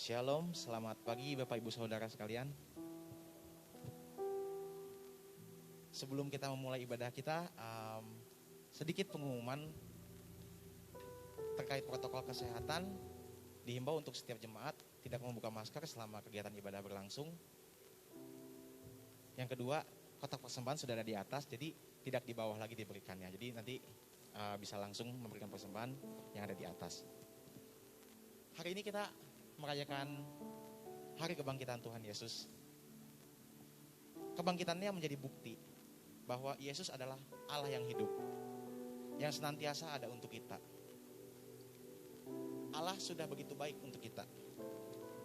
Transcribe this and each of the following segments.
Shalom, selamat pagi Bapak Ibu Saudara sekalian. Sebelum kita memulai ibadah kita, sedikit pengumuman terkait protokol kesehatan. Dihimbau untuk setiap jemaat tidak membuka masker selama kegiatan ibadah berlangsung. Yang kedua, kotak persembahan sudah ada di atas, jadi tidak di bawah lagi diberikannya. Jadi nanti bisa langsung memberikan persembahan yang ada di atas. Hari ini kita merayakan hari kebangkitan Tuhan Yesus. Kebangkitannya menjadi bukti bahwa Yesus adalah Allah yang hidup, yang senantiasa ada untuk kita. Allah sudah begitu baik untuk kita.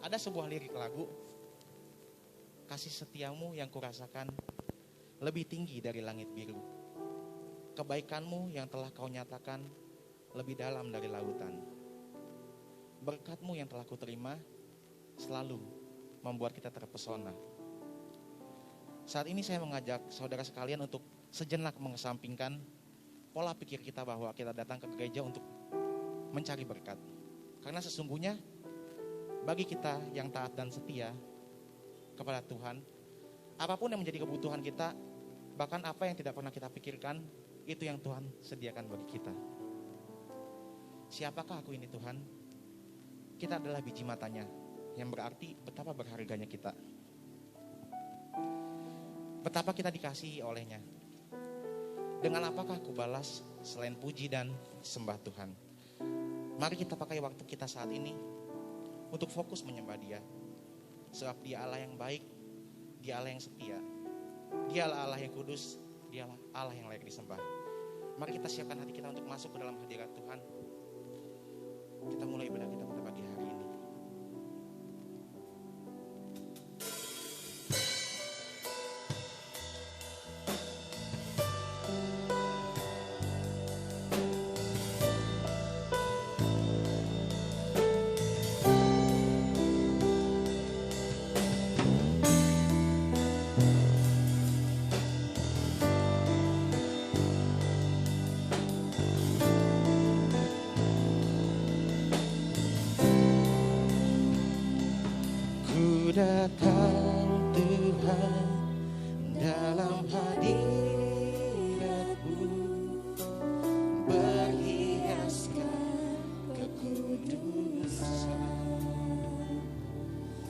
Ada sebuah lirik lagu, kasih setiamu yang kurasakan lebih tinggi dari langit biru. Kebaikanmu yang telah kau nyatakan lebih dalam dari lautan. Berkat-Mu yang telah kuterima selalu membuat kita terpesona. Saat ini saya mengajak saudara sekalian untuk sejenak mengesampingkan pola pikir kita bahwa kita datang ke gereja untuk mencari berkat. Karena sesungguhnya bagi kita yang taat dan setia kepada Tuhan, apapun yang menjadi kebutuhan kita, bahkan apa yang tidak pernah kita pikirkan, itu yang Tuhan sediakan bagi kita. Siapakah aku ini Tuhan? Kita adalah biji matanya, yang berarti betapa berharganya kita. Betapa kita dikasihi olehnya. Dengan apakah aku balas selain puji dan sembah Tuhan? Mari kita pakai waktu kita saat ini untuk fokus menyembah Dia. Sebab Dia Allah yang baik, Dia Allah yang setia, Dia Allah yang kudus, Dia Allah yang layak disembah. Mari kita siapkan hati kita untuk masuk ke dalam hadirat Tuhan. Kita mulai ibadah kita pada pagi hari ini. Datang Tuhan dalam hadirat-Mu, berhiaskan kekudusan.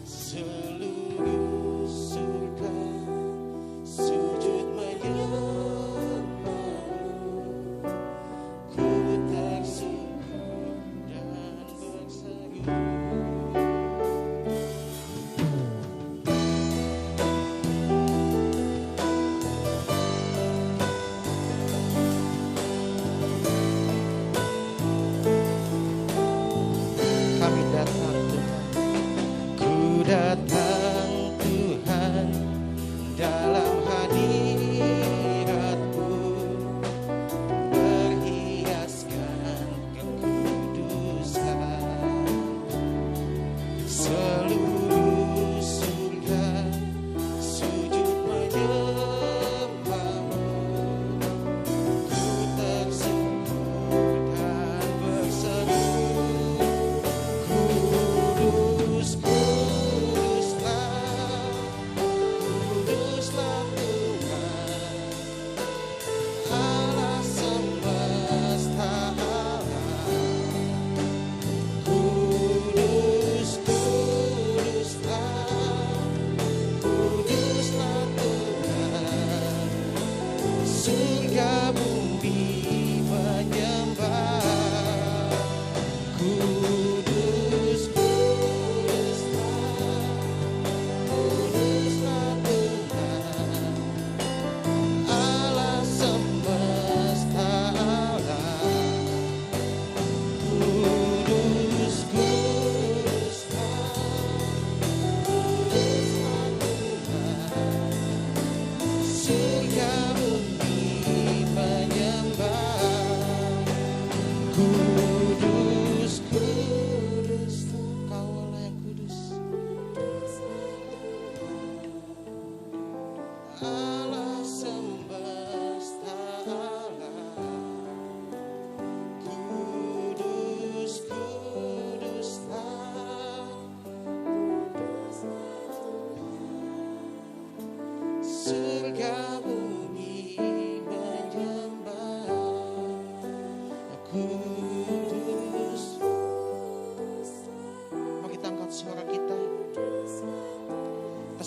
Seluruh surga sujud menyembah-Mu, ku tersenyum dan berseru. Kudus,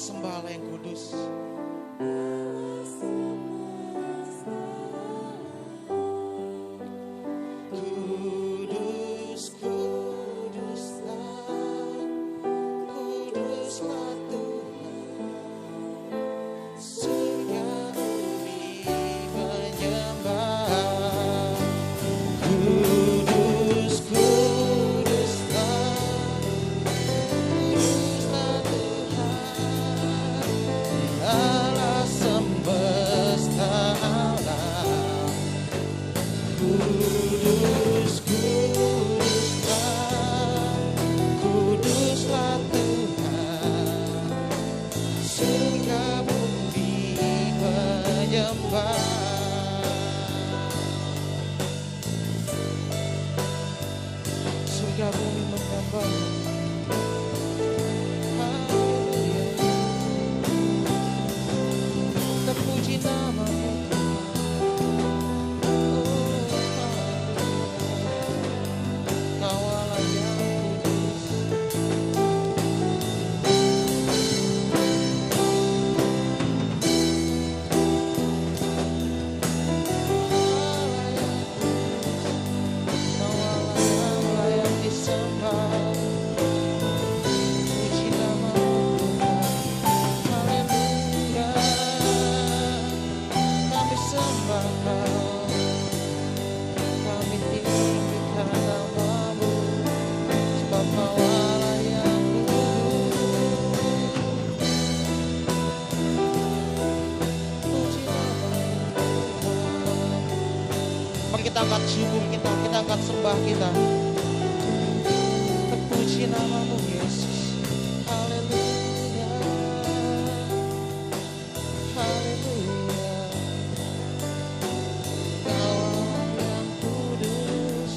sembah Allah yang kudus. Kudus, kuduslah, kuduslah Tuhan. Surga bumi menyembah. Kudus, kuduslah, kuduslah Tuhan, Allah semesta alam. Kudus, kuduslah, kuduslah Tuhan, surga bumi menyembah. Surga bumi menyembah. Haleluya. Terpuji nama-Mu Tuhan. Kau Allah yang kudus. Kau Allah yang layak disembah. Puji nama-Mu Tuhan. Haleluya. Kami sembah Kau. Kami tinggikan nama-Mu, sebab Kau Allah yang kudus. Puji nama-Mu Tuhan. Mari kita angkat syukur kita angkat sembah kita. Terpuji nama-Mu Yesus. Haleluya. Haleluya. Kau Allah yang kudus.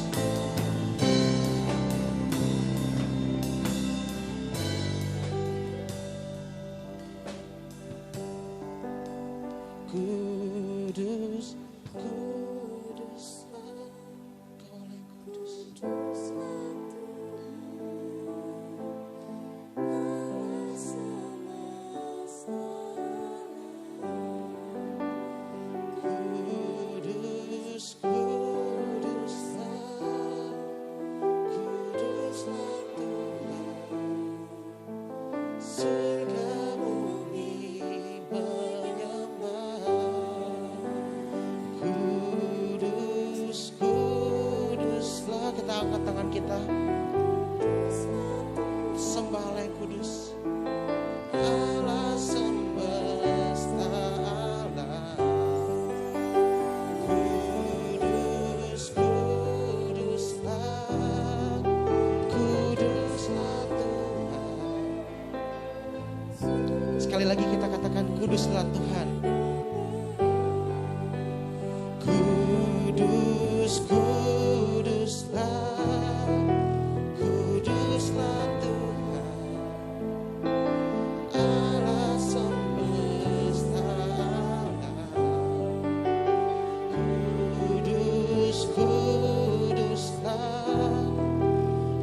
Kudus, kuduslah, Kau Allah yang kudus. Kudus, kuduslah, kuduslah Tuhan, surga bumi menyembah. Kudus, kuduslah. Kita angkat tangan kita, sembah Allah yang kudus. Allah semesta alam. Kudus, kuduslah, kuduslah Tuhan. Sekali lagi kita katakan kuduslah Tuhan. Kudus, kuduslah, kuduslah Tuhan, Allah semesta alam. Kudus, kuduslah,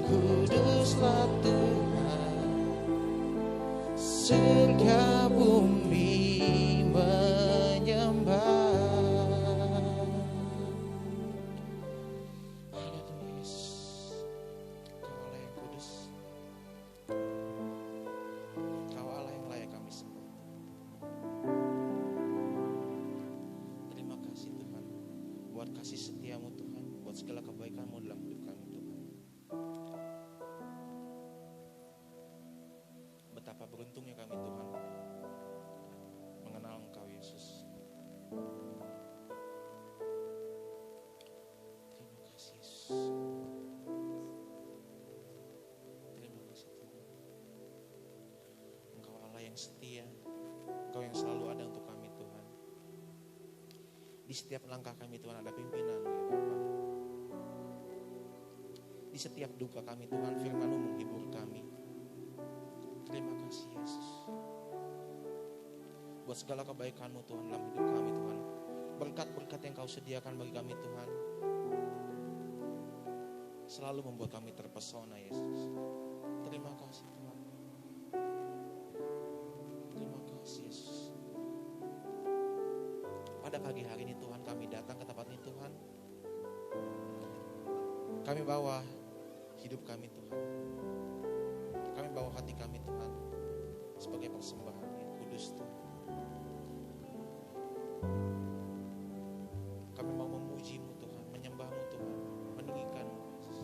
kuduslah Tuhan, surga bumi menyembah. Haleluya. Kau Allah yang kudus. Kau Allah yang layak kami sembah. Terima kasih Tuhan buat kasih setia-Mu Tuhan, buat segala kebaikan-Mu dalam hidup kami Tuhan. Betapa beruntungnya kami Tuhan mengenal Engkau Yesus. Terima kasih Yesus. Terima kasih Tuhan. Engkau Allah yang setia. Engkau yang selalu ada untuk kami Tuhan. Di setiap langkah kami Tuhan ada pimpinan-Mu ya Bapa. Di setiap duka kami Tuhan, firman-Mu menghibur kami. Terima kasih Yesus. Buat segala kebaikan-Mu Tuhan dalam hidup kami Tuhan. Berkat-berkat yang Kau sediakan bagi kami Tuhan selalu membuat kami terpesona Yesus. Terima kasih Tuhan. Terima pada pagi hari ini Tuhan, kami datang ke tempat ini Tuhan. Kami bawa hidup kami Tuhan. Kami bawa hati kami Tuhan sebagai persembahan yang kudus Tuhan. Kami mau memuji-Mu Tuhan, menyembah-Mu Tuhan, meninggikan-Mu Yesus.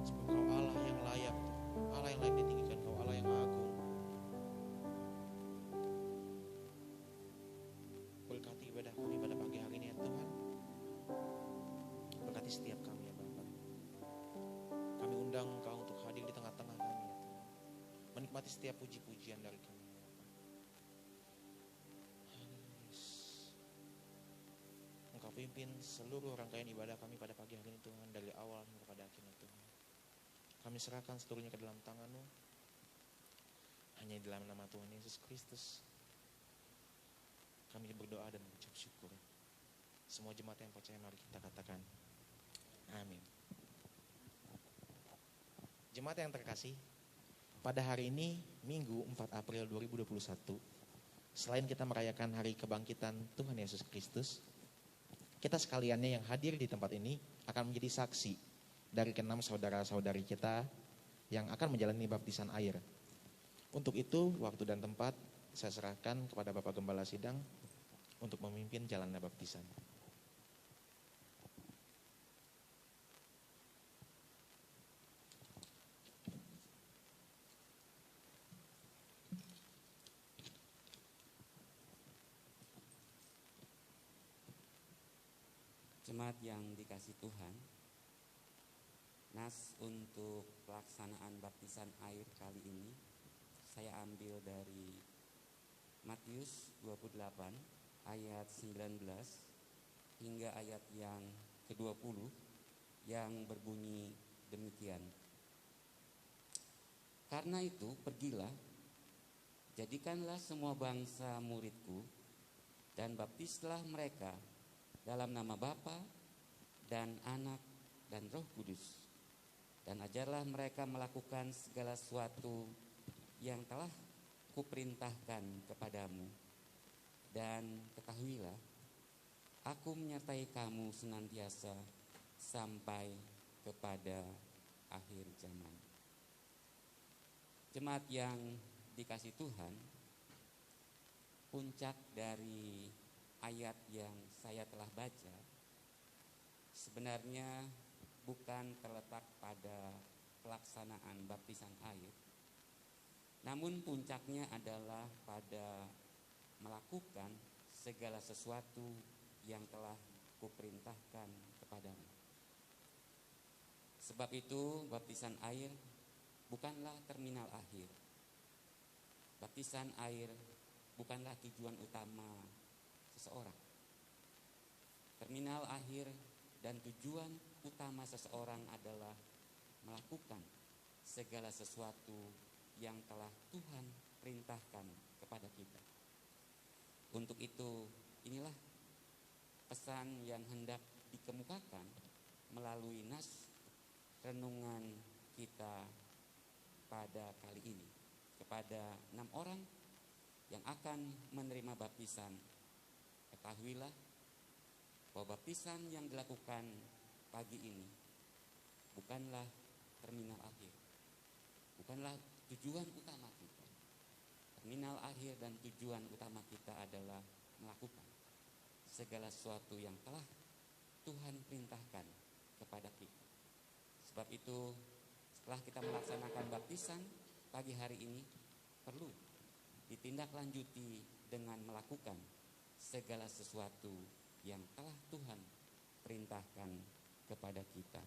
Sebab Kau Allah yang layak, Allah yang layak ditinggikan, Kau Allah yang agung. Berkati ibadah kami pada pagi hari ini ya Tuhan. Berkati setiap kami ya Bapa. Kami undang Engkau untuk hadir di tengah-tengah kami ya Tuhan. Menikmati setiap puji-pujian dari kami. Engkau pimpin seluruh rangkaian ibadah kami pada pagi hari ini Tuhan, dari awal hingga pada akhirnya Tuhan. Kami serahkan seluruhnya ke dalam tangan-Mu. Hanya di dalam nama Tuhan Yesus Kristus kami berdoa dan mengucap syukur. Semua jemaat yang percaya mari kita katakan amin. Jemaat yang terkasih, pada hari ini Minggu 4 April 2021, selain kita merayakan hari kebangkitan Tuhan Yesus Kristus, kita sekaliannya yang hadir di tempat ini akan menjadi saksi dari ke-6 saudara-saudari kita yang akan menjalani baptisan air. Untuk itu, waktu dan tempat saya serahkan kepada Bapak Gembala Sidang untuk memimpin jalannya baptisan. Jemaat yang dikasih Tuhan, nas untuk pelaksanaan baptisan air kali ini saya ambil dari Matius 28 ayat 19 hingga ayat yang ke-20 yang berbunyi demikian. Karena itu pergilah, jadikanlah semua bangsa muridku dan baptislah mereka dalam nama Bapa dan Anak dan Roh Kudus, dan ajarlah mereka melakukan segala sesuatu yang telah kuperintahkan kepadamu. Dan ketahuilah, aku menyertai kamu senantiasa sampai kepada akhir zaman. Jemaat yang dikasih Tuhan, puncak dari ayat yang saya telah baca sebenarnya bukan terletak pada pelaksanaan baptisan air, namun puncaknya adalah pada melakukan segala sesuatu yang telah kuperintahkan kepadamu. Sebab itu baptisan air bukanlah terminal akhir. Baptisan air bukanlah tujuan utama seseorang. Terminal akhir dan tujuan utama seseorang adalah melakukan segala sesuatu yang telah Tuhan perintahkan kepada kita. Untuk itu, inilah pesan yang hendak dikemukakan melalui nas renungan kita pada kali ini kepada 6 orang yang akan menerima baptisan. Ketahuilah bahwa baptisan yang dilakukan pagi ini bukanlah terminal akhir, bukanlah tujuan utama kita. Terminal akhir dan tujuan utama kita adalah melakukan segala sesuatu yang telah Tuhan perintahkan kepada kita. Sebab itu, setelah kita melaksanakan baptisan pagi hari ini, perlu ditindaklanjuti dengan melakukan segala sesuatu yang telah Tuhan perintahkan kepada kita.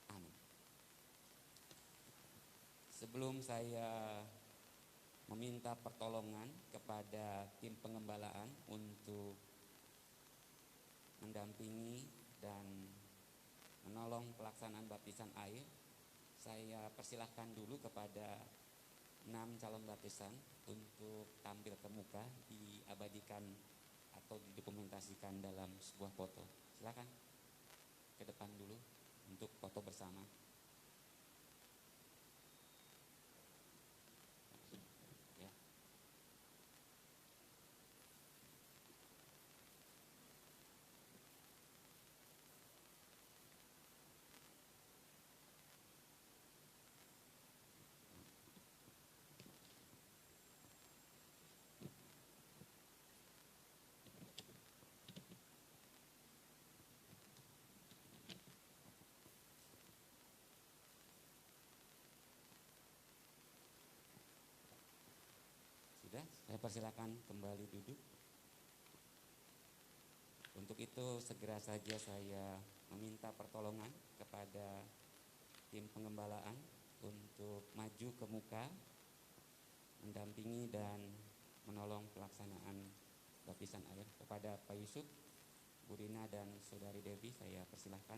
Amin. Sebelum saya meminta pertolongan kepada tim pengembalaan untuk mendampingi dan menolong pelaksanaan baptisan air, saya persilahkan dulu kepada 6 calon baptisan untuk tampil ke muka, diabadikan atau didokumentasikan dalam sebuah foto. Silakan ke depan dulu untuk foto bersama. Ya. Sudah, saya persilakan kembali duduk. Untuk itu segera saja saya meminta pertolongan kepada tim pengembalaan untuk maju ke muka, mendampingi dan menolong pelaksanaan baptisan air. Kepada Pak Yusuf, Bu Rina dan Saudari Devi, saya persilahkan.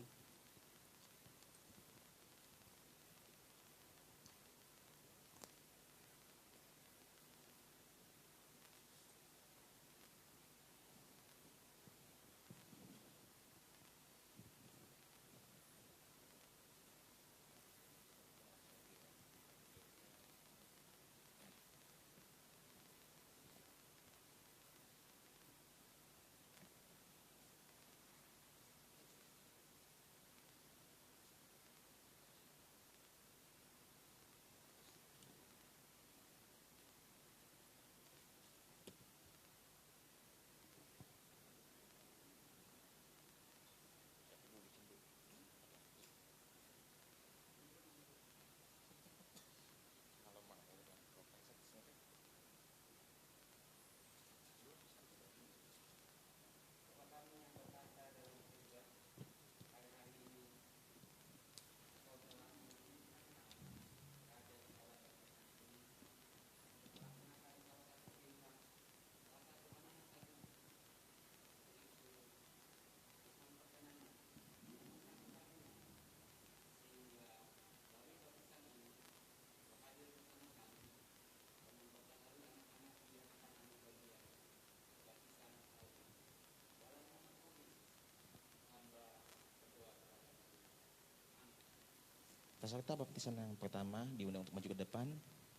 Peserta baptisan yang pertama diundang untuk maju ke depan,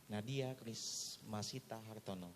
Nadia Krismasita Hartono.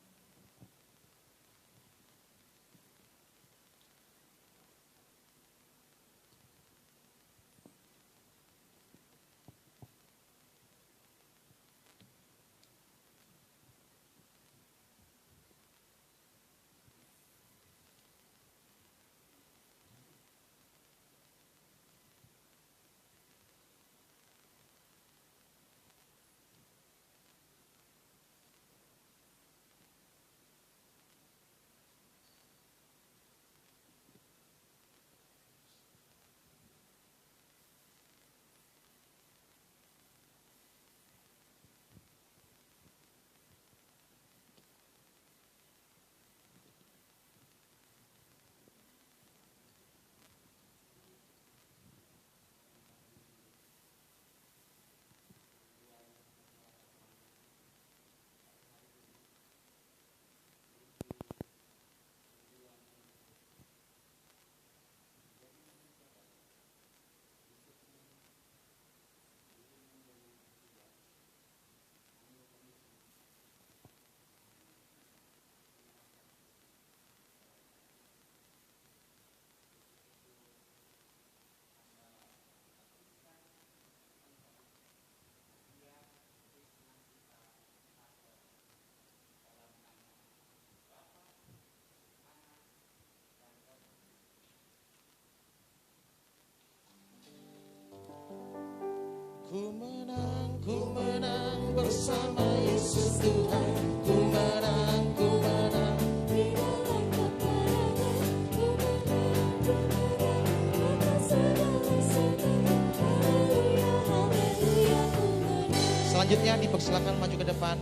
Ku menang bersama Yesus Tuhan. Ku menang, ku menang. Di dalam peperangan, ku menang, ku menang. Atas segala serangan. Haleluya, haleluya, ku menang. Selanjutnya dipersilakan maju ke depan,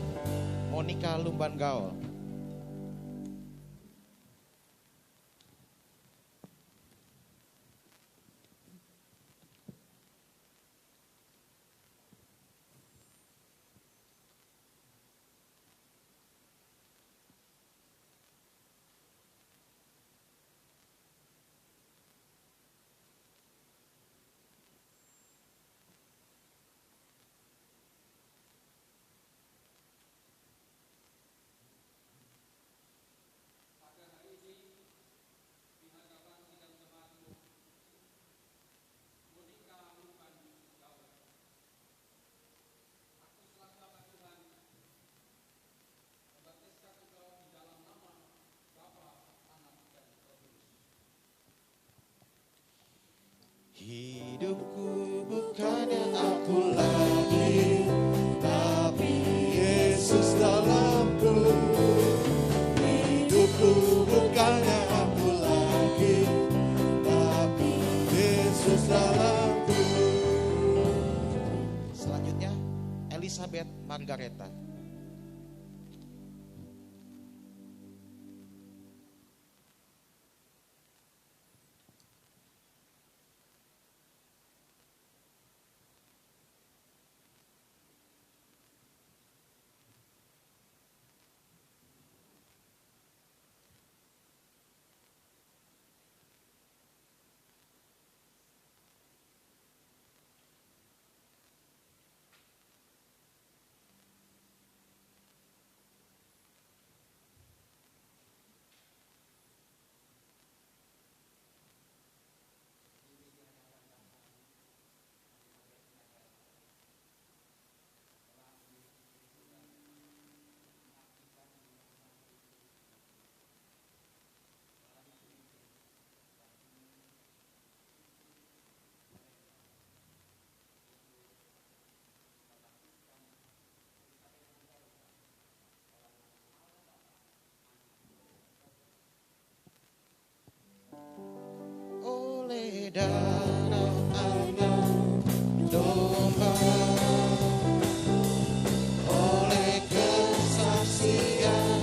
Monica Lumban Gaul. Elizabeth Margareta. Oleh darah anak domba, oleh kesaksian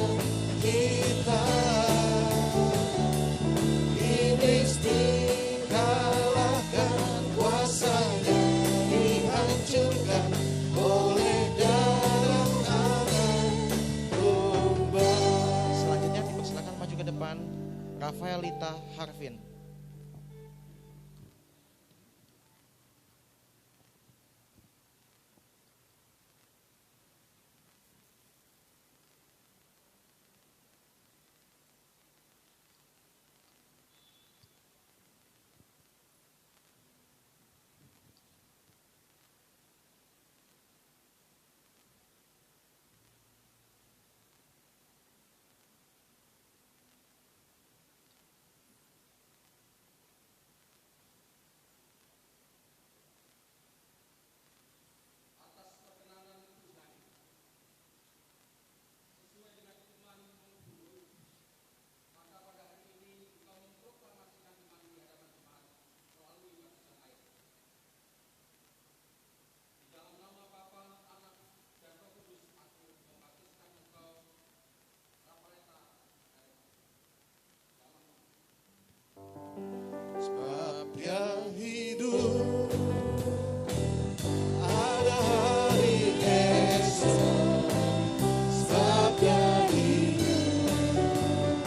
kita, iblis dikalahkan, kuasanya dihancurkan oleh darah anak domba. Selanjutnya dipersilakan maju ke depan Rafaelita Harvin. Sebab dia hidup, ada hari esok. Sebab dia hidup,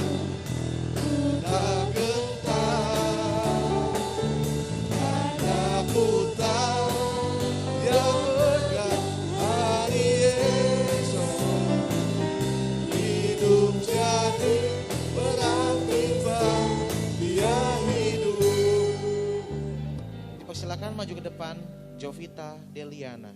tak gentar, tak putar, dia pegang hari esok. Hidup jadi berakibat, dia hidup. Dipersilakan maju ke depan Jovita Deliana.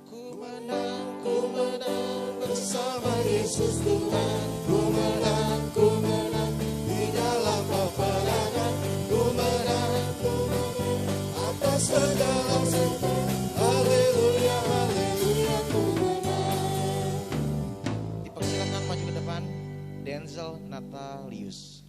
Ku menang bersama Yesus Tuhan. Ku menang di dalam peperangan. Ku menang atas segala sesuatu. Haleluya, haleluya, ku menang. Dipersilakan maju ke depan Denzel Natalius.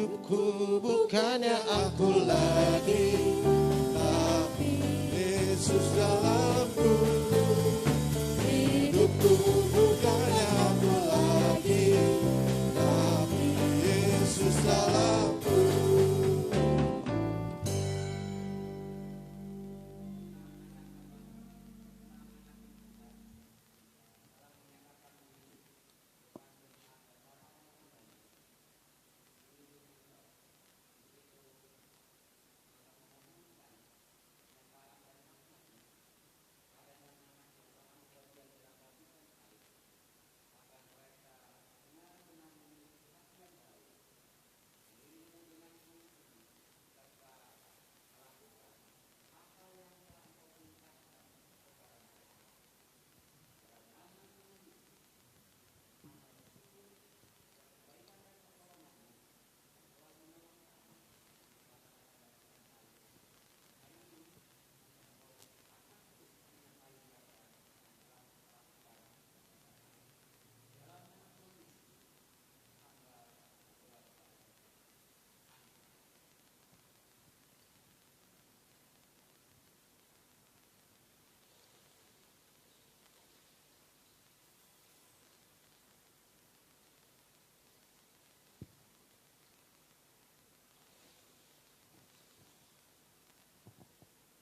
hidupku bukannya aku lagi, tapi Yesus dalamku. Hidupku bukannya aku lagi, tapi Yesus dalamku.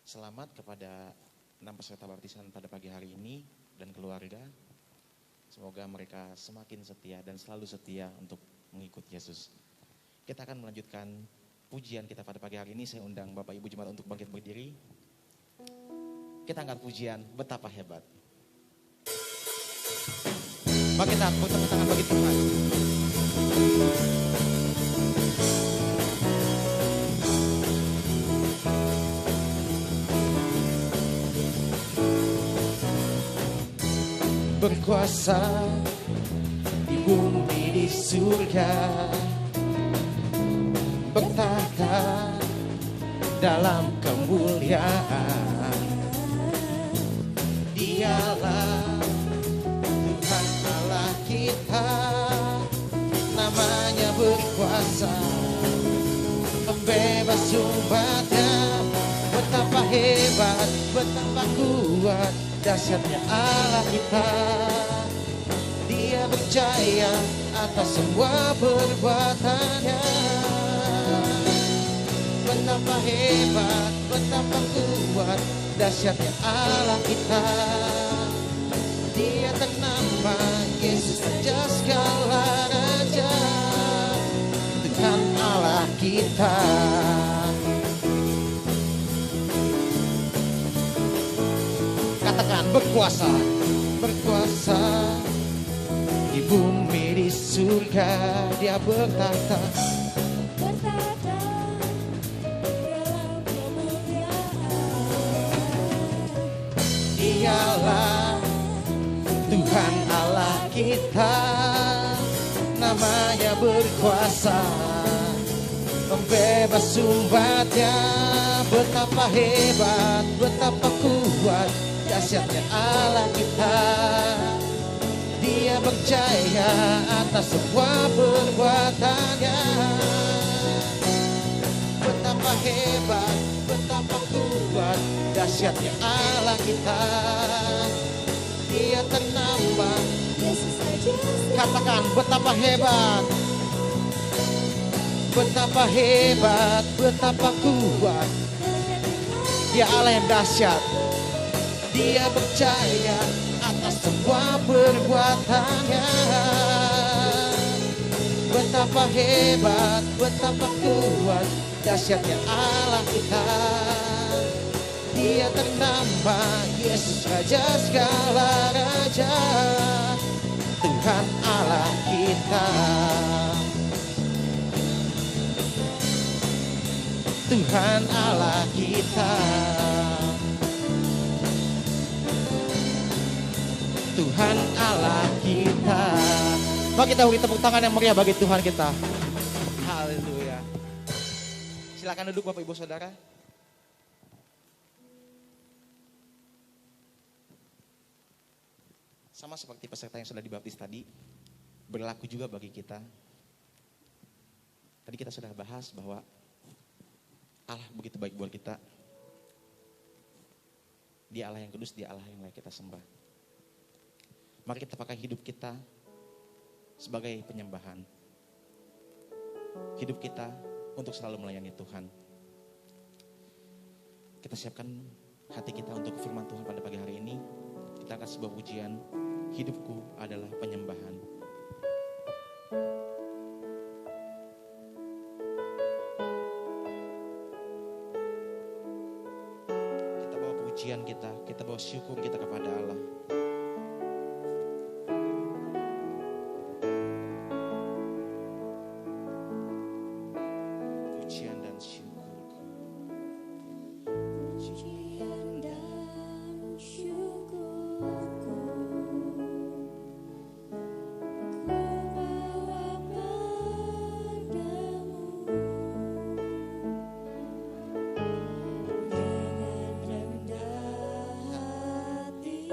Selamat kepada 6 peserta baptisan pada pagi hari ini dan keluarga. Semoga mereka semakin setia dan selalu setia untuk mengikut Yesus. Kita akan melanjutkan pujian kita pada pagi hari ini. Saya undang Bapak Ibu Jemaat untuk bangkit berdiri. Kita angkat pujian Betapa Hebat. Mari kita tepuk tangan bagi Tuhan. Berkuasa di bumi di surga, bertahta dalam kemuliaan. Dialah Tuhan Allah kita, namanya berkuasa, membebas umatnya. Betapa hebat, betapa kuat, dahsyatnya Allah kita. Dia berjaya atas semua perbuatannya. Betapa hebat, betapa kuat, dahsyatnya Allah kita. Dia ternama Yesus Raja segala raja, Tuhan Allah kita. Katakan berkuasa, berkuasa di bumi di surga, Dia bertahta. Bertahta dalam kemuliaan. Dialah Tuhan Allah kita, namanya berkuasa, membebas umatnya. Betapa hebat, betapa kuat, dahsyatnya Allah kita. Dia berjaya atas semua perbuatannya. Betapa hebat, betapa kuat, dahsyatnya Allah kita. Dia ternama Yesus Raja segala. Katakan betapa hebat, betapa hebat, betapa kuat. Dia Allah yang dahsyat. Dia percaya atas semua perbuatannya. Betapa hebat, betapa kuat, dahsyatnya Allah kita. Dia ternama Yesus Raja segala raja, Tuhan Allah kita. Tuhan Allah kita. Tuhan Allah kita. Mari kita beri tepuk tangan yang meriah bagi Tuhan kita. Haleluya. Silakan duduk Bapak Ibu Saudara. Sama seperti peserta yang sudah dibaptis tadi, berlaku juga bagi kita. Tadi kita sudah bahas bahwa Allah begitu baik buat kita. Dia Allah yang kudus, Dia Allah yang layak kita sembah. Mari kita pakai hidup kita sebagai penyembahan. Hidup kita untuk selalu melayani Tuhan. Kita siapkan hati kita untuk firman Tuhan pada pagi hari ini. Kita akan sebuah pujian, hidupku adalah penyembahan. Kita bawa pujian kita bawa syukur kita kepada Allah. Pujian dan syukur. Pujian dan syukurku ku bawa padamu dengan rendah hati.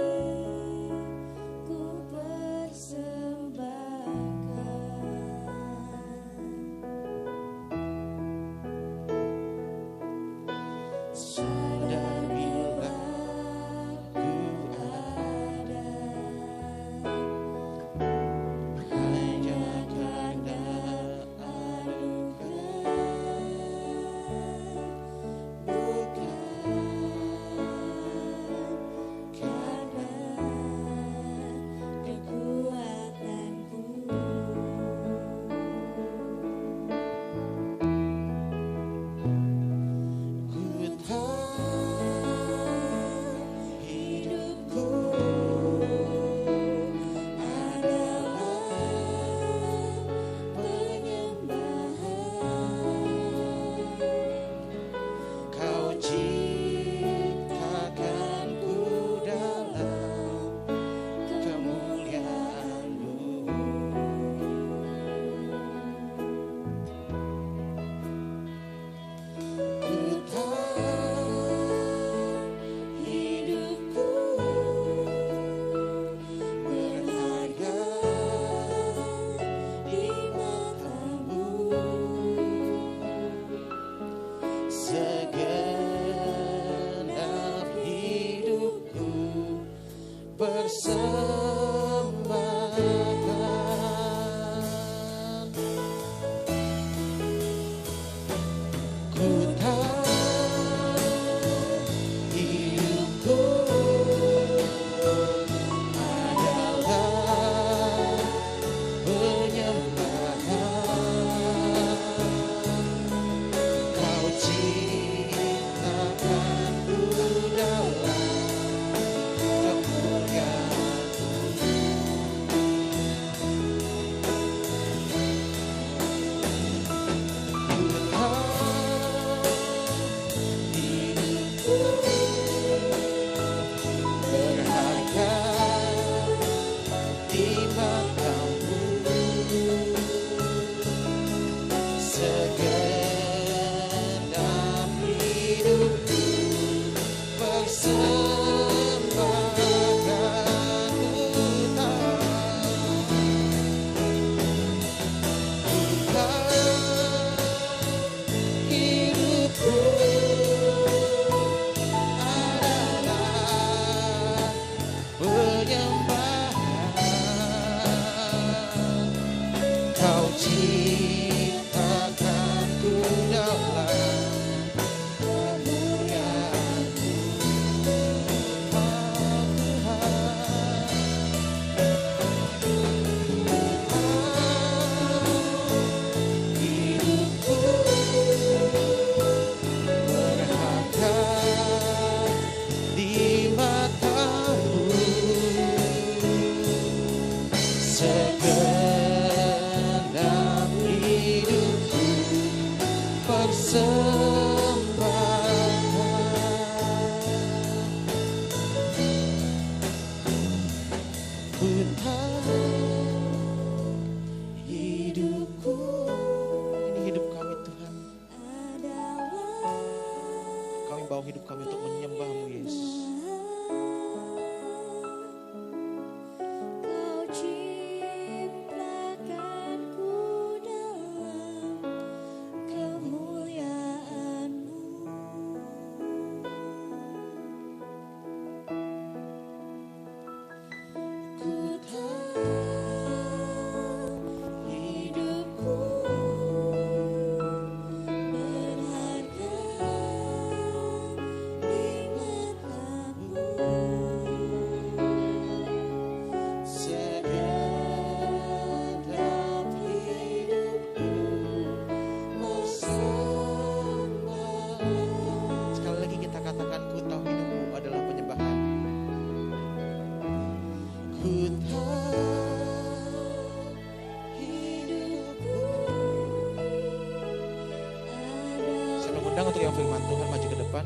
undang untuk yang firman Tuhan maju ke depan.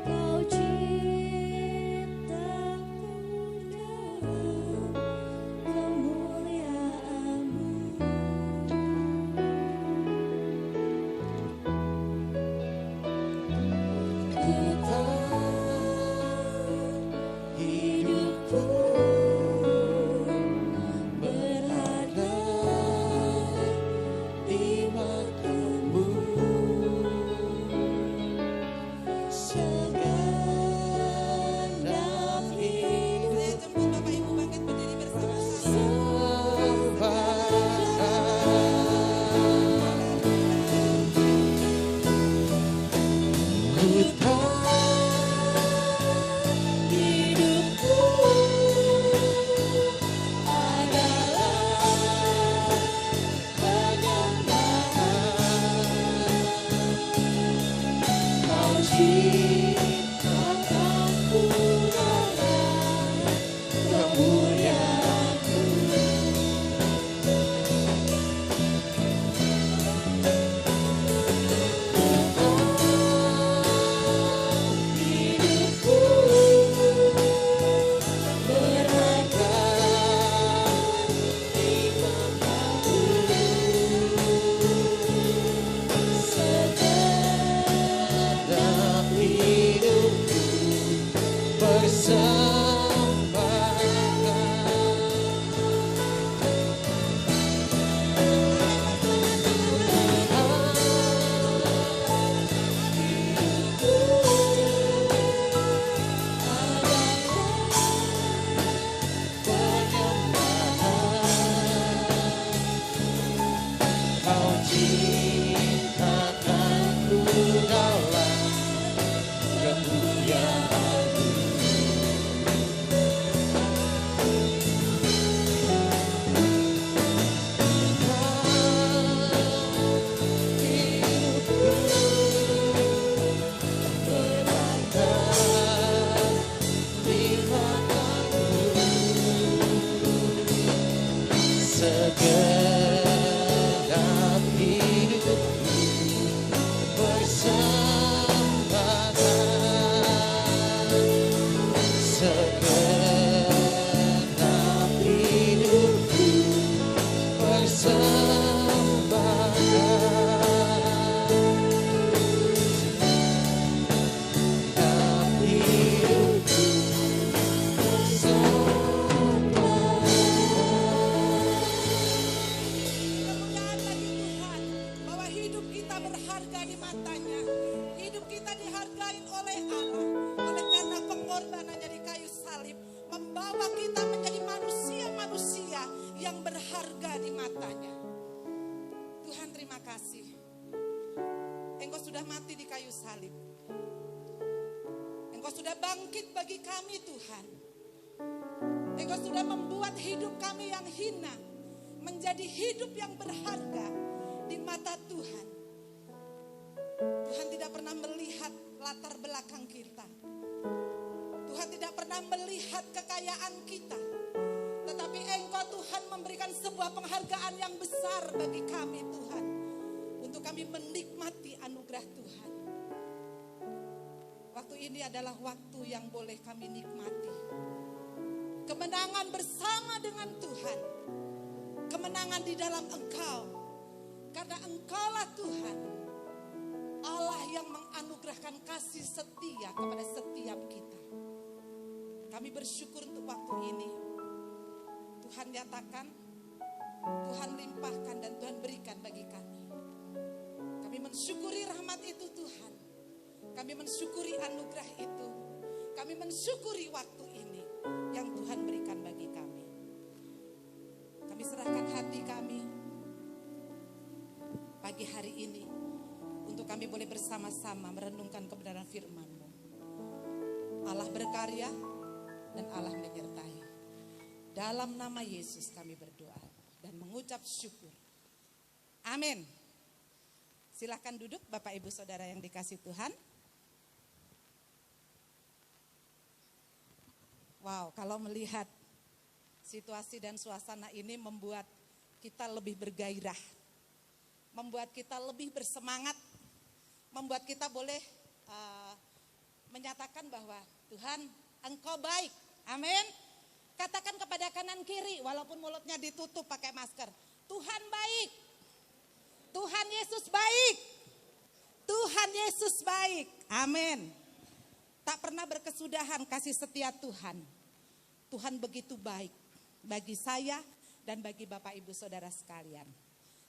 Kau ciptaku dalam kemuliaan-Mu. Ku hidupku berharga di mata-Mu. Segenap hidup Saya jemput Bapak Ibu bangkit berdiri bersama-sama. Ku tahu hidupku adalah penyembahan. Kau ciptakanku dalam kemuliaan-Mu. Hidupku berharga di mata-Mu. Segenap hidupku Kau ciptakanku dalam kemuliaan-Mu. Hidupku berharga di mata-Mu. Segenap hidupku bersembahkan. Segenap hidupku bersembahkan. Segenap hidupku Kemuliaan bagi Tuhan bahwa hidup kita berharga di matanya. Hidup kita dihargai oleh Allah. Oleh karena pengorbanannya di kayu salib membawa kita menjadi manusia-manusia yang berharga di matanya. Tuhan terima kasih. Engkau sudah mati di kayu salib. Engkau sudah bangkit bagi kami Tuhan. Engkau sudah membuat hidup kami yang hina menjadi hidup yang berharga di mata Tuhan. Tuhan tidak pernah melihat latar belakang kita. Tuhan tidak pernah melihat kekayaan kita. Tetapi Engkau Tuhan memberikan sebuah penghargaan yang besar bagi kami Tuhan. Untuk kami menikmati anugerah Tuhan. Waktu ini adalah waktu yang boleh kami nikmati. Kemenangan bersama dengan Tuhan. Kemenangan di dalam Engkau. Karena Engkaulah Tuhan. Allah yang menganugerahkan kasih setia kepada setiap kita. Kami bersyukur untuk waktu ini. Tuhan nyatakan, Tuhan limpahkan dan Tuhan berikan bagi kami. Kami mensyukuri rahmat itu Tuhan. Kami mensyukuri anugerah itu. Kami mensyukuri waktu ini yang Tuhan berikan bagi kami. Kami serahkan hati kami pagi hari ini untuk kami boleh bersama-sama merenungkan kebenaran firman-Mu. Allah berkarya dan Allah menyertai. Dalam nama Yesus kami berdoa dan mengucap syukur. Amin. Silakan duduk Bapak Ibu Saudara yang dikasih Tuhan. Wow, kalau melihat situasi dan suasana ini membuat kita lebih bergairah, membuat kita lebih bersemangat, membuat kita boleh menyatakan bahwa Tuhan, Engkau baik. Amin. Katakan kepada kanan kiri walaupun mulutnya ditutup pakai masker. Tuhan baik. Tuhan Yesus baik. Tuhan Yesus baik. Amin. Tak pernah berkesudahan kasih setia Tuhan. Tuhan begitu baik bagi saya dan bagi Bapak Ibu Saudara sekalian.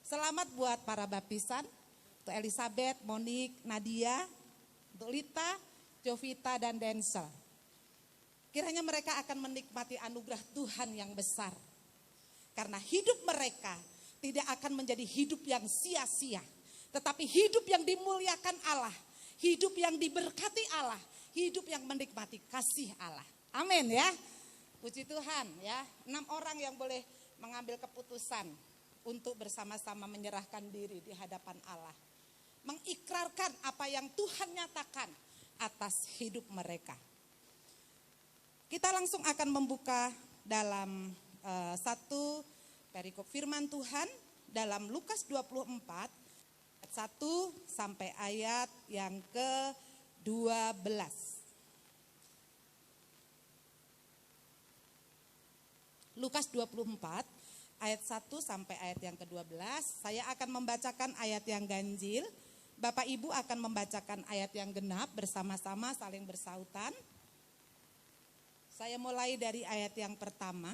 Selamat buat para baptisan, untuk Elizabeth, Monik, Nadia, untuk Lita, Jovita dan Denzel. Kiranya mereka akan menikmati anugerah Tuhan yang besar. Karena hidup mereka tidak akan menjadi hidup yang sia-sia. Tetapi hidup yang dimuliakan Allah. Hidup yang diberkati Allah. Hidup yang menikmati kasih Allah. Amin ya. Puji Tuhan ya. 6 orang yang boleh mengambil keputusan untuk bersama-sama menyerahkan diri di hadapan Allah. Mengikrarkan apa yang Tuhan nyatakan atas hidup mereka. Kita langsung akan membuka dalam satu perikop firman Tuhan dalam Lukas 24 ayat 1 sampai ayat yang ke-12. Lukas 24 ayat 1 sampai ayat yang ke-12. Saya akan membacakan ayat yang ganjil. Bapak Ibu akan membacakan ayat yang genap bersama-sama saling bersautan. Saya mulai dari ayat yang pertama.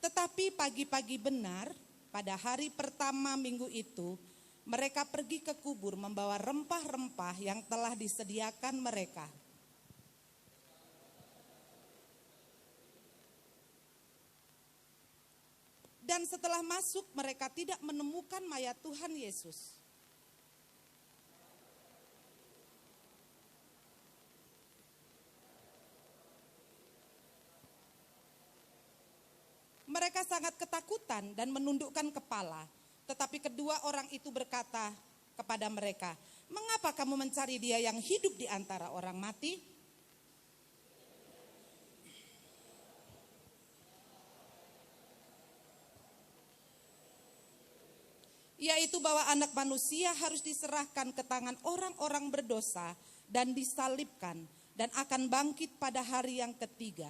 Tetapi pagi-pagi benar, pada hari pertama minggu itu, mereka pergi ke kubur membawa rempah-rempah yang telah disediakan mereka. Dan setelah masuk, mereka tidak menemukan mayat Tuhan Yesus. Mereka sangat ketakutan dan menundukkan kepala. Tetapi kedua orang itu berkata kepada mereka, "Mengapa kamu mencari dia yang hidup di antara orang mati? Yaitu bahwa anak manusia harus diserahkan ke tangan orang-orang berdosa dan disalibkan dan akan bangkit pada hari yang ketiga."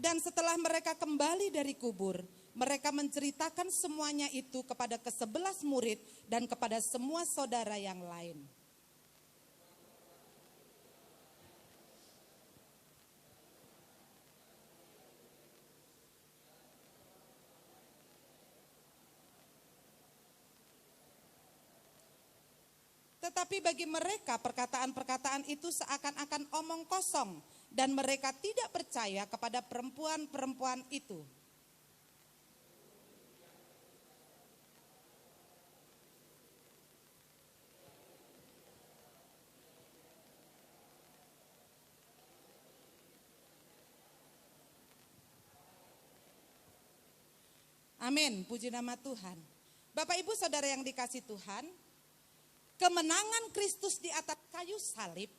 Dan setelah mereka kembali dari kubur, mereka menceritakan semuanya itu kepada ke-11 murid dan kepada semua saudara yang lain. Tetapi bagi mereka perkataan-perkataan itu seakan-akan omong kosong dan mereka tidak percaya kepada perempuan-perempuan itu. Amin, puji nama Tuhan. Bapak Ibu Saudara yang dikasih Tuhan, kemenangan Kristus di atas kayu salib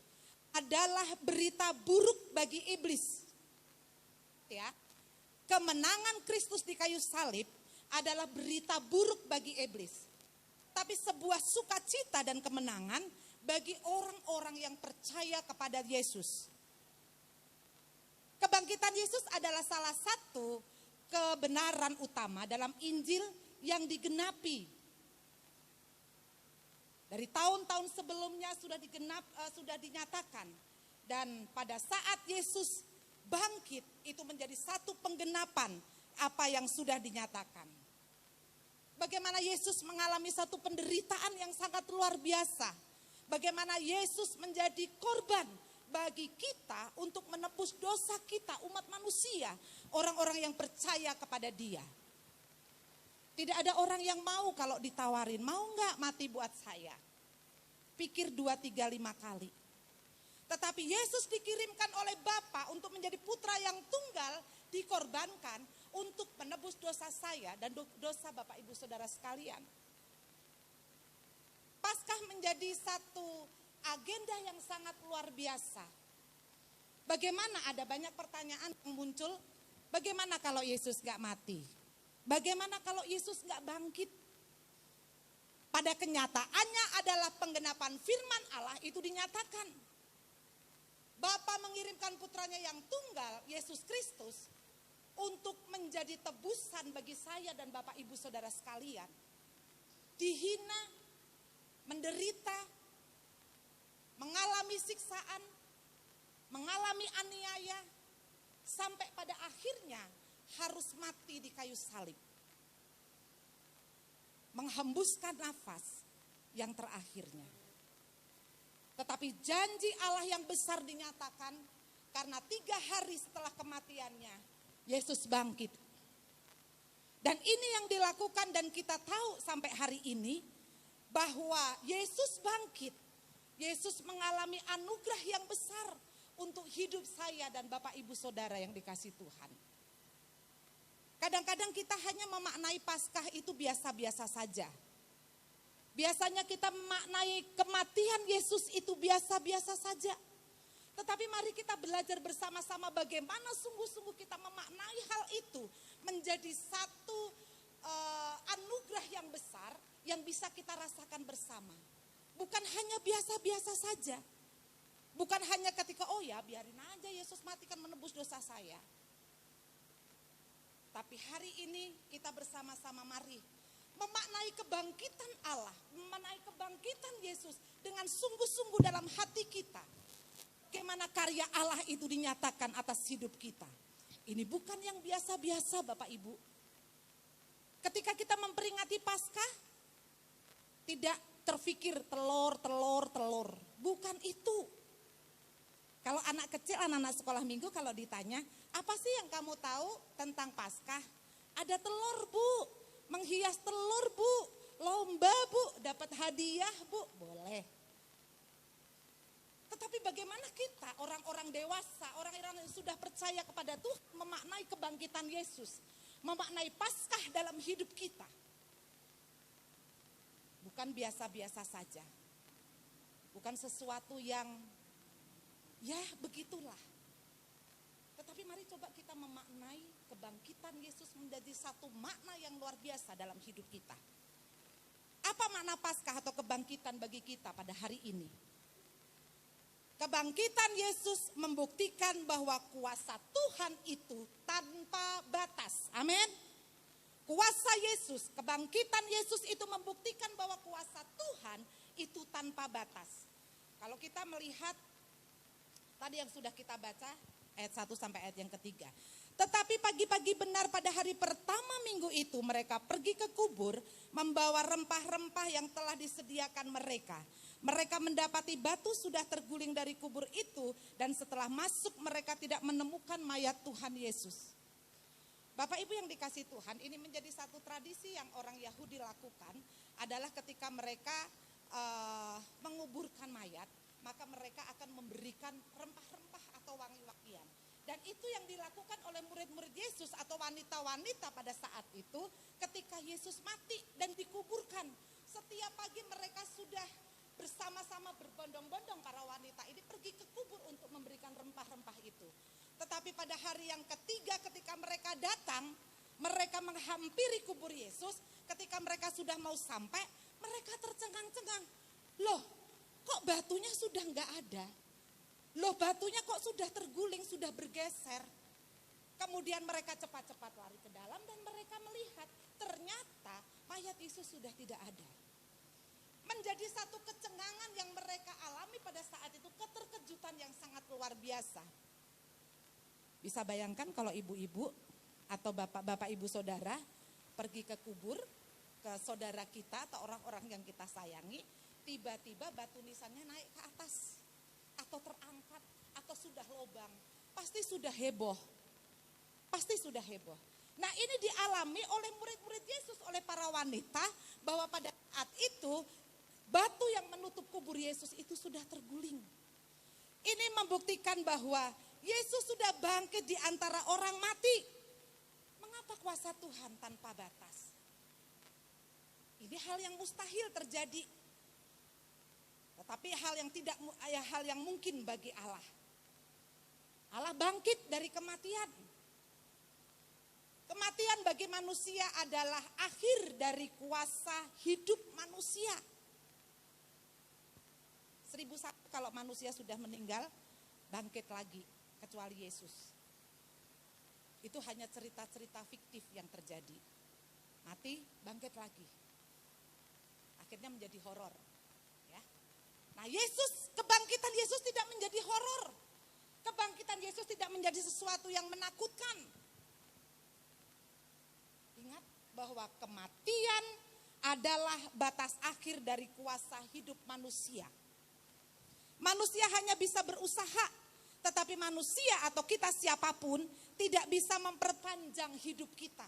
adalah berita buruk bagi iblis. Ya. Kemenangan Kristus di kayu salib adalah berita buruk bagi iblis. Tapi sebuah sukacita dan kemenangan bagi orang-orang yang percaya kepada Yesus. Kebangkitan Yesus adalah salah satu kebenaran utama dalam Injil yang digenapi. Dari tahun-tahun sebelumnya sudah dinyatakan. Dan pada saat Yesus bangkit itu menjadi satu penggenapan apa yang sudah dinyatakan. Bagaimana Yesus mengalami satu penderitaan yang sangat luar biasa. Bagaimana Yesus menjadi korban bagi kita untuk menebus dosa kita, umat manusia. Orang-orang yang percaya kepada Dia. Tidak ada orang yang mau kalau ditawarin, mau nggak mati buat saya? Pikir 2, 3, 5 kali. Tetapi Yesus dikirimkan oleh Bapa untuk menjadi putra yang tunggal, dikorbankan untuk menebus dosa saya dan dosa Bapak Ibu Saudara sekalian. Paskah menjadi satu agenda yang sangat luar biasa. Bagaimana, ada banyak pertanyaan yang muncul, bagaimana kalau Yesus gak mati? Bagaimana kalau Yesus gak bangkit? Pada kenyataannya adalah penggenapan firman Allah itu dinyatakan. Bapa mengirimkan putranya yang tunggal, Yesus Kristus, untuk menjadi tebusan bagi saya dan Bapak Ibu Saudara sekalian. Dihina, menderita, mengalami siksaan, mengalami aniaya, sampai pada akhirnya harus mati di kayu salib. Menghembuskan nafas yang terakhirnya. Tetapi janji Allah yang besar dinyatakan karena 3 hari setelah kematiannya, Yesus bangkit. Dan ini yang dilakukan dan kita tahu sampai hari ini bahwa Yesus bangkit. Yesus mengalami anugerah yang besar untuk hidup saya dan Bapak Ibu Saudara yang dikasihi Tuhan. Kadang-kadang kita hanya memaknai Paskah itu biasa-biasa saja. Biasanya kita memaknai kematian Yesus itu biasa-biasa saja. Tetapi mari kita belajar bersama-sama bagaimana sungguh-sungguh kita memaknai hal itu menjadi satu anugerah yang besar yang bisa kita rasakan bersama. Bukan hanya biasa-biasa saja. Bukan hanya ketika, oh ya biarin aja Yesus mati kan menebus dosa saya. Tapi hari ini kita bersama-sama mari memaknai kebangkitan Allah, memaknai kebangkitan Yesus dengan sungguh-sungguh dalam hati kita. Bagaimana karya Allah itu dinyatakan atas hidup kita. Ini bukan yang biasa-biasa Bapak Ibu. Ketika kita memperingati Paskah, tidak terfikir telur. Bukan itu. Kalau anak kecil, anak-anak sekolah minggu kalau ditanya, apa sih yang kamu tahu tentang Paskah? Ada telur Bu, menghias telur Bu, lomba Bu, dapat hadiah Bu, boleh. Tetapi bagaimana kita orang-orang dewasa, orang-orang yang sudah percaya kepada Tuhan memaknai kebangkitan Yesus, memaknai Paskah dalam hidup kita. Bukan biasa-biasa saja. Bukan sesuatu yang ya begitulah. Tetapi mari coba kita memaknai kebangkitan Yesus menjadi satu makna yang luar biasa dalam hidup kita. Apa makna Paskah atau kebangkitan bagi kita pada hari ini? Kebangkitan Yesus membuktikan bahwa kuasa Tuhan itu tanpa batas. Amin. Kuasa Yesus, kebangkitan Yesus itu membuktikan bahwa kuasa Tuhan itu tanpa batas. Kalau kita melihat tadi yang sudah kita baca, ayat 1 sampai ayat yang ketiga. Tetapi pagi-pagi benar pada hari pertama minggu itu mereka pergi ke kubur membawa rempah-rempah yang telah disediakan mereka. Mereka mendapati batu sudah terguling dari kubur itu dan setelah masuk mereka tidak menemukan mayat Tuhan Yesus. Bapak Ibu yang dikasihi Tuhan, ini menjadi satu tradisi yang orang Yahudi lakukan adalah ketika mereka menguburkan mayat, maka mereka akan memberikan rempah-rempah atau wangi-wangian. Dan itu yang dilakukan oleh murid-murid Yesus atau wanita-wanita pada saat itu ketika Yesus mati dan dikuburkan. Setiap pagi mereka sudah bersama-sama berbondong-bondong para wanita ini pergi ke kubur untuk memberikan rempah-rempah itu. Tetapi pada hari yang ketiga ketika mereka datang, mereka menghampiri kubur Yesus. Ketika mereka sudah mau sampai, mereka tercengang-cengang. Loh, kok batunya sudah enggak ada? Loh, batunya kok sudah terguling, sudah bergeser? Kemudian mereka cepat-cepat lari ke dalam dan mereka melihat ternyata mayat Yesus sudah tidak ada. Menjadi satu kecengangan yang mereka alami pada saat itu, keterkejutan yang sangat luar biasa. Bisa bayangkan kalau ibu-ibu atau bapak-bapak ibu saudara pergi ke kubur, ke saudara kita atau orang-orang yang kita sayangi, tiba-tiba batu nisannya naik ke atas atau terangkat atau sudah lobang, pasti sudah heboh. Pasti sudah heboh. Nah, ini dialami oleh murid-murid Yesus, oleh para wanita, bahwa pada saat itu batu yang menutup kubur Yesus itu sudah terguling. Ini membuktikan bahwa Yesus sudah bangkit di antara orang mati. Mengapa kuasa Tuhan tanpa batas? Ini hal yang mustahil terjadi. Tetapi hal yang mungkin bagi Allah. Allah bangkit dari kematian. Kematian bagi manusia adalah akhir dari kuasa hidup manusia. 1001 kalau manusia sudah meninggal, bangkit lagi, kecuali Yesus. Itu hanya cerita-cerita fiktif yang terjadi. Mati, bangkit lagi. Akhirnya menjadi horor. Ya. Nah, kebangkitan Yesus tidak menjadi horor. Kebangkitan Yesus tidak menjadi sesuatu yang menakutkan. Ingat bahwa kematian adalah batas akhir dari kuasa hidup manusia. Manusia hanya bisa berusaha, tetapi manusia atau kita siapapun tidak bisa memperpanjang hidup kita.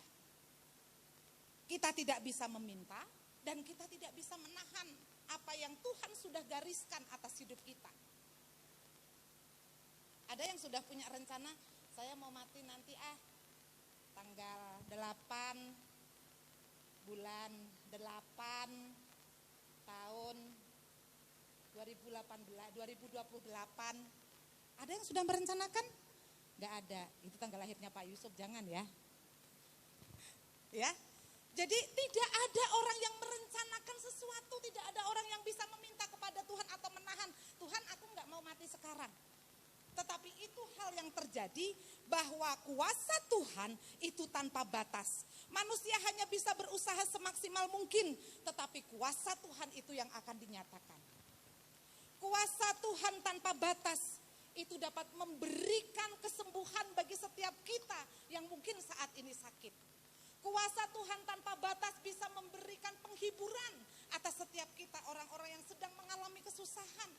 Kita tidak bisa meminta dan kita tidak bisa menahan apa yang Tuhan sudah gariskan atas hidup kita. Ada yang sudah punya rencana, saya mau mati nanti tanggal 8 bulan 8 tahun 2028. Ada yang sudah merencanakan? Gak ada. Itu tanggal lahirnya Pak Yusuf, jangan ya. Ya. Jadi tidak ada orang yang merencanakan sesuatu, tidak ada orang yang bisa meminta kepada Tuhan atau menahan. Tuhan, aku gak mau mati sekarang. Tetapi itu hal yang terjadi bahwa kuasa Tuhan itu tanpa batas. Manusia hanya bisa berusaha semaksimal mungkin, tetapi kuasa Tuhan itu yang akan dinyatakan. Kuasa Tuhan tanpa batas itu dapat memberikan kesembuhan bagi setiap kita yang mungkin saat ini sakit. Kuasa Tuhan tanpa batas bisa memberikan penghiburan atas setiap kita orang-orang yang sedang mengalami kesusahan.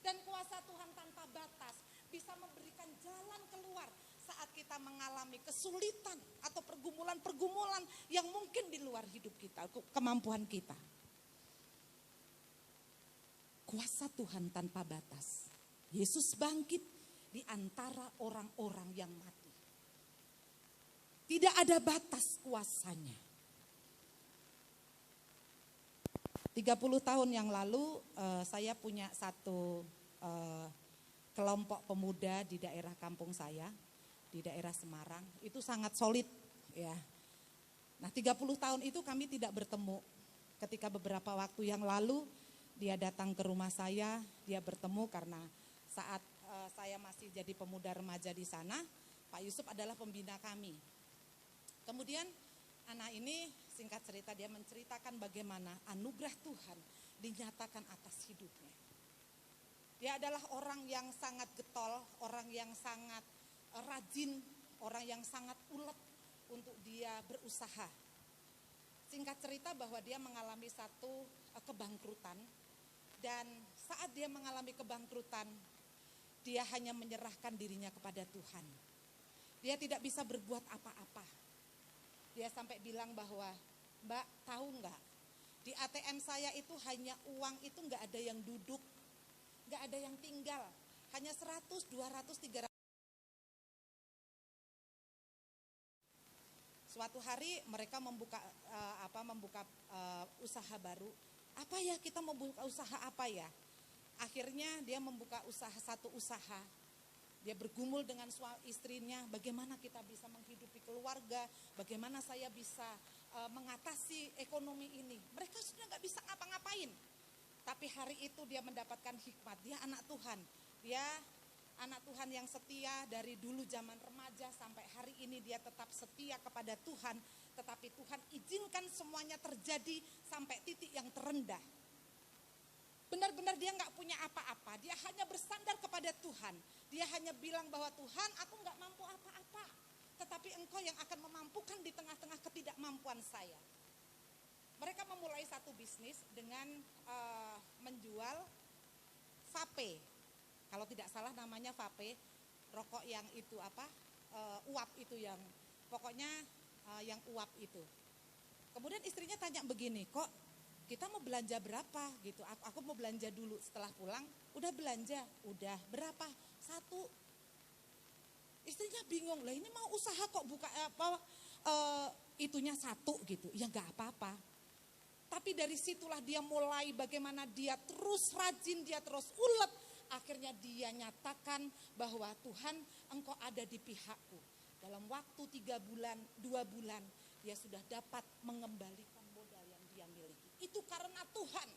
Dan kuasa Tuhan tanpa batas bisa memberikan jalan keluar saat kita mengalami kesulitan atau pergumulan-pergumulan yang mungkin di luar hidup kita, kemampuan kita. Kuasa Tuhan tanpa batas. Yesus bangkit di antara orang-orang yang mati. Tidak ada batas kuasanya. 30 tahun yang lalu saya punya satu kelompok pemuda di daerah kampung saya, di daerah Semarang. Itu sangat solid ya. Nah 30 tahun itu kami tidak bertemu. Ketika beberapa waktu yang lalu dia datang ke rumah saya, dia bertemu karena saat saya masih jadi pemuda remaja di sana, Pak Yusuf adalah pembina kami. Kemudian anak ini singkat cerita dia menceritakan bagaimana anugerah Tuhan dinyatakan atas hidupnya. Dia adalah orang yang sangat getol, orang yang sangat rajin, orang yang sangat ulet untuk dia berusaha. Singkat cerita bahwa dia mengalami satu kebangkrutan. Dan saat dia mengalami kebangkrutan, dia hanya menyerahkan dirinya kepada Tuhan. Dia tidak bisa berbuat apa-apa. Dia sampai bilang bahwa, Mbak tahu nggak, di ATM saya itu hanya uang itu nggak ada yang duduk, nggak ada yang tinggal, hanya 100, 200, 300. Suatu hari mereka membuka usaha baru. Apa ya, kita mau buka usaha apa ya? Akhirnya dia membuka satu usaha. Dia bergumul dengan istrinya, bagaimana kita bisa menghidupi keluarga, bagaimana saya bisa mengatasi ekonomi ini. Mereka sudah gak bisa ngapa-ngapain. Tapi hari itu dia mendapatkan hikmat, dia anak Tuhan. Dia anak Tuhan yang setia dari dulu zaman remaja sampai hari ini dia tetap setia kepada Tuhan. Tetapi Tuhan izinkan semuanya terjadi sampai titik yang terendah. Benar-benar dia gak punya apa-apa, dia hanya bersandar kepada Tuhan. Dia hanya bilang bahwa Tuhan, aku gak mampu apa-apa. Tetapi Engkau yang akan memampukan di tengah-tengah ketidakmampuan saya. Mereka memulai satu bisnis dengan menjual vape. Kalau tidak salah namanya vape, rokok yang itu uap itu yang pokoknya yang uap itu. Kemudian istrinya tanya begini, kok kita mau belanja berapa gitu? Aku mau belanja dulu, setelah pulang udah belanja, udah berapa? 1. Istrinya bingung, lah ini mau usaha kok buka itunya 1 gitu, ya nggak apa-apa. Tapi dari situlah dia mulai bagaimana dia terus rajin, dia terus ulet. Akhirnya dia nyatakan bahwa Tuhan, Engkau ada di pihakku. Dalam waktu 3 bulan, 2 bulan, dia sudah dapat mengembalikan modal yang dia miliki. Itu karena Tuhan.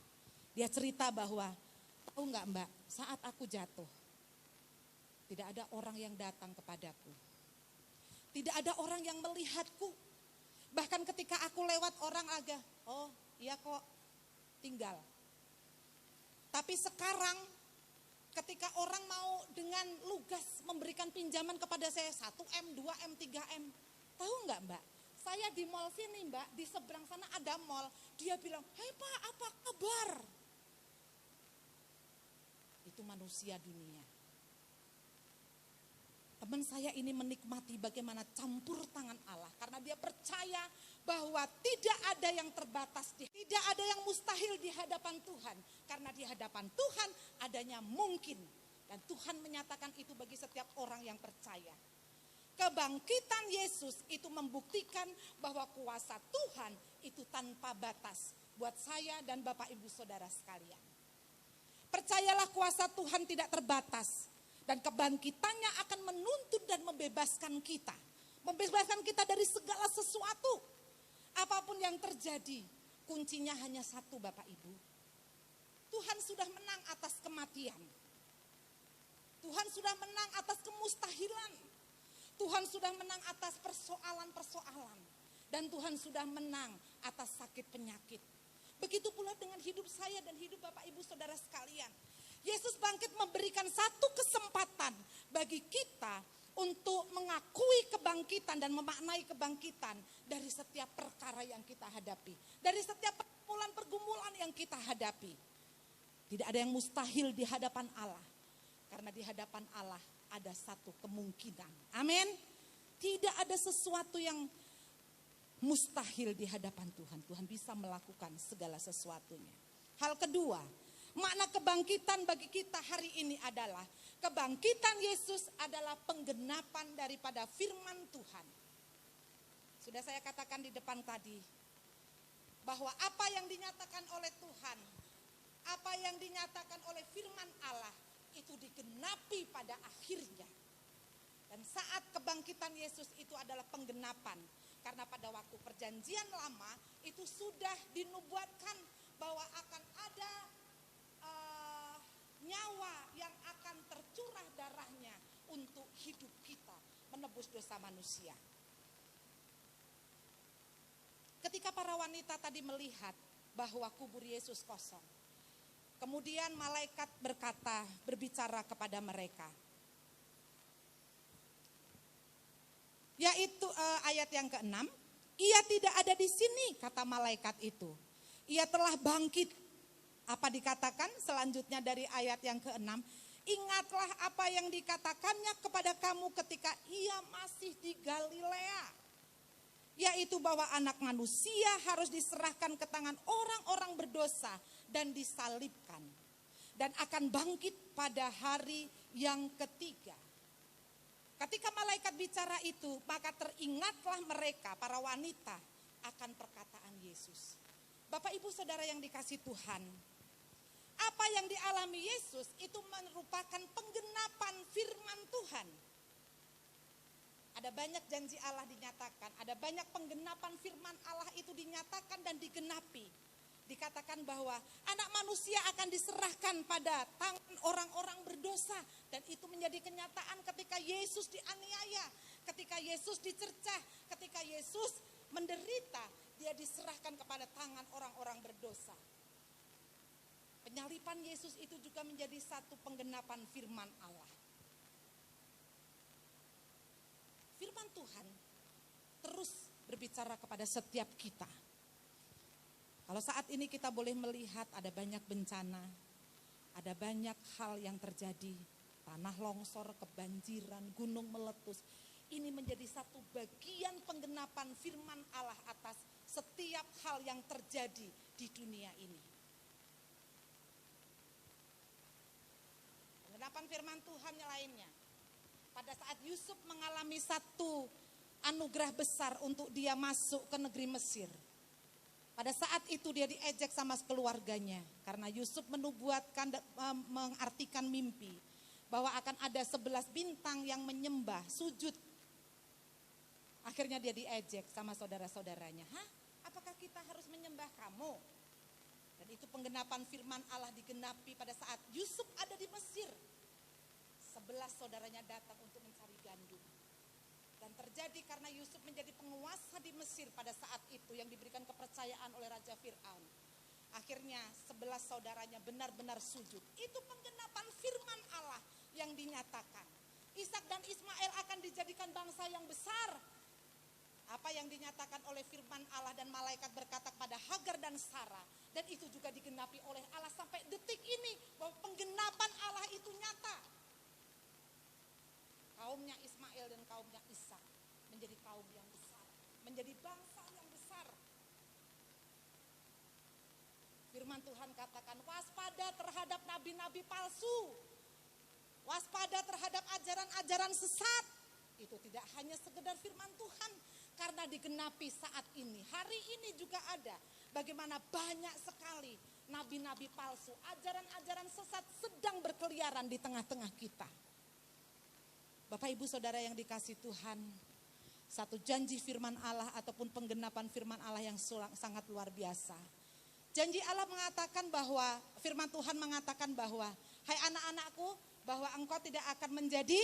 Dia cerita bahwa, tahu nggak Mbak, saat aku jatuh, tidak ada orang yang datang kepadaku. Tidak ada orang yang melihatku. Bahkan ketika aku lewat orang agak, oh iya kok, tinggal. Tapi sekarang ketika orang mau dengan lugas memberikan pinjaman kepada saya 1M, 2M, 3M. Tahu nggak Mbak? Saya di mall sini Mbak, di seberang sana ada mall. Dia bilang, "Hai Pak, apa kabar?" Itu manusia dunia. Teman saya ini menikmati bagaimana campur tangan Allah. Karena dia percaya bahwa tidak ada yang terbatas. Tidak ada yang mustahil di hadapan Tuhan. Karena di hadapan Tuhan adanya mungkin. Dan Tuhan menyatakan itu bagi setiap orang yang percaya. Kebangkitan Yesus itu membuktikan bahwa kuasa Tuhan itu tanpa batas. Buat saya dan Bapak Ibu Saudara sekalian. Percayalah kuasa Tuhan tidak terbatas. Dan kebangkitannya akan menuntut dan membebaskan kita. Membebaskan kita dari segala sesuatu. Apapun yang terjadi, kuncinya hanya satu Bapak Ibu. Tuhan sudah menang atas kematian. Tuhan sudah menang atas kemustahilan. Tuhan sudah menang atas persoalan-persoalan. Dan Tuhan sudah menang atas sakit penyakit. Begitu pula dengan hidup saya dan hidup Bapak Ibu Saudara sekalian. Yesus bangkit memberikan satu kesempatan bagi kita untuk mengakui kebangkitan dan memaknai kebangkitan dari setiap perkara yang kita hadapi. Dari setiap pergumulan yang kita hadapi. Tidak ada yang mustahil di hadapan Allah. Karena di hadapan Allah ada satu kemungkinan. Amin. Tidak ada sesuatu yang mustahil di hadapan Tuhan. Tuhan bisa melakukan segala sesuatunya. Hal kedua, makna kebangkitan bagi kita hari ini adalah kebangkitan Yesus adalah penggenapan daripada firman Tuhan. Sudah saya katakan di depan tadi bahwa apa yang dinyatakan oleh Tuhan, apa yang dinyatakan oleh firman Allah itu digenapi pada akhirnya. Dan saat kebangkitan Yesus itu adalah penggenapan. Karena pada waktu perjanjian lama itu sudah dinubuatkan bahwa akan ada nyawa yang akan tercurah darahnya untuk hidup kita, menebus dosa manusia. Ketika para wanita tadi melihat bahwa kubur Yesus kosong, kemudian malaikat berbicara kepada mereka. Yaitu ayat yang ke-6, ia tidak ada di sini, kata malaikat itu. Ia telah bangkit. Apa dikatakan selanjutnya dari ayat yang ke-6? Ingatlah apa yang dikatakannya kepada kamu ketika ia masih di Galilea. Yaitu bahwa anak manusia harus diserahkan ke tangan orang-orang berdosa dan disalibkan. Dan akan bangkit pada hari yang ketiga. Ketika malaikat bicara itu, maka teringatlah mereka, para wanita, akan perkataan Yesus. Bapak Ibu Saudara yang dikasih Tuhan, apa yang dialami Yesus itu merupakan penggenapan firman Tuhan. Ada banyak janji Allah dinyatakan, ada banyak penggenapan firman Allah itu dinyatakan dan digenapi. Dikatakan bahwa anak manusia akan diserahkan pada tangan orang-orang berdosa. Dan itu menjadi kenyataan ketika Yesus dianiaya, ketika Yesus dicercah, ketika Yesus menderita, dia diserahkan kepada tangan orang-orang berdosa. Penyalipan Yesus itu juga menjadi satu penggenapan firman Allah. Firman Tuhan terus berbicara kepada setiap kita. Kalau saat ini kita boleh melihat ada banyak bencana, ada banyak hal yang terjadi, tanah longsor, kebanjiran, gunung meletus. Ini menjadi satu bagian penggenapan firman Allah atas setiap hal yang terjadi di dunia ini. Penggenapan firman Tuhan yang lainnya. Pada saat Yusuf mengalami satu anugerah besar untuk dia masuk ke negeri Mesir. Pada saat itu dia diejek sama keluarganya karena Yusuf menubuatkan mengartikan mimpi bahwa akan ada 11 bintang yang menyembah, sujud. Akhirnya dia diejek sama saudara-saudaranya. Hah? Apakah kita harus menyembah kamu? Dan itu penggenapan firman Allah digenapi pada saat Yusuf ada di Mesir. 11 saudaranya datang untuk mencari gandum. Dan terjadi karena Yusuf menjadi penguasa di Mesir pada saat itu yang diberikan kepercayaan oleh Raja Fir'aun. Akhirnya 11 saudaranya benar-benar sujud. Itu penggenapan firman Allah yang dinyatakan. Ishak dan Ismail akan dijadikan bangsa yang besar. Apa yang dinyatakan oleh firman Allah dan malaikat berkata kepada Hagar dan Sarah. Dan itu juga digenapi oleh Allah sampai detik ini. Bahwa penggenapan Allah itu nyata. Kaumnya Ismail dan kaumnya Ishak menjadi kaum yang besar. Menjadi bangsa yang besar. Firman Tuhan katakan waspada terhadap nabi-nabi palsu. Waspada terhadap ajaran-ajaran sesat. Itu tidak hanya sekedar firman Tuhan. Karena digenapi saat ini. Hari ini juga ada. Bagaimana banyak sekali nabi-nabi palsu. Ajaran-ajaran sesat sedang berkeliaran di tengah-tengah kita. Bapak Ibu Saudara yang dikasih Tuhan. Satu janji firman Allah ataupun penggenapan firman Allah yang sangat luar biasa. Janji Allah mengatakan bahwa, firman Tuhan mengatakan bahwa, hai anak-anakku, bahwa engkau tidak akan menjadi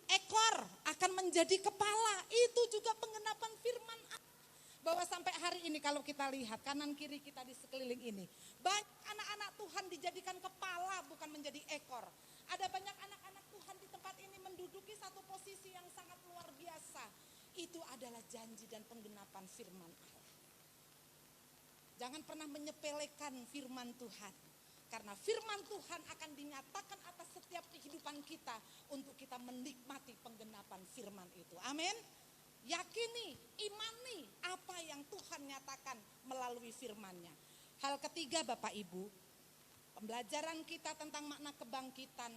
ekor, akan menjadi kepala. Itu juga penggenapan firman Allah. Bahwa sampai hari ini kalau kita lihat kanan kiri kita di sekeliling ini. Banyak anak-anak Tuhan dijadikan kepala bukan menjadi ekor. Ada banyak anak-anak Tuhan di tempat ini menduduki satu posisi yang sangat luar biasa. Itu adalah janji dan penggenapan firman Allah. Jangan pernah menyepelekan firman Tuhan. Karena firman Tuhan akan dinyatakan atas setiap kehidupan kita untuk kita menikmati penggenapan firman itu. Amin. Yakini, imani apa yang Tuhan nyatakan melalui firman-Nya. Hal ketiga Bapak Ibu, pembelajaran kita tentang makna kebangkitan.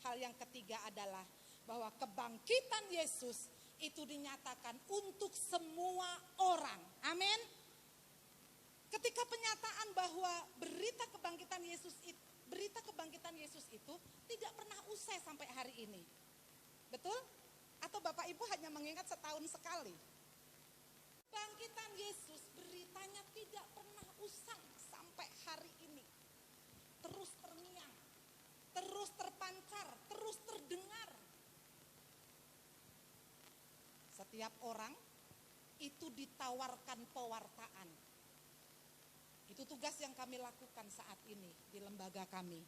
Hal yang ketiga adalah bahwa kebangkitan Yesus itu dinyatakan untuk semua orang. Amin. Ketika penyataan bahwa berita kebangkitan Yesus itu tidak pernah usai sampai hari ini. Betul? Atau Bapak Ibu hanya mengingat setahun sekali? Kebangkitan Yesus beritanya tidak pernah usang sampai hari ini. Terus terngiang, terus terpancar, terus terdengar. Setiap orang itu ditawarkan pewartaan. Itu tugas yang kami lakukan saat ini di lembaga kami.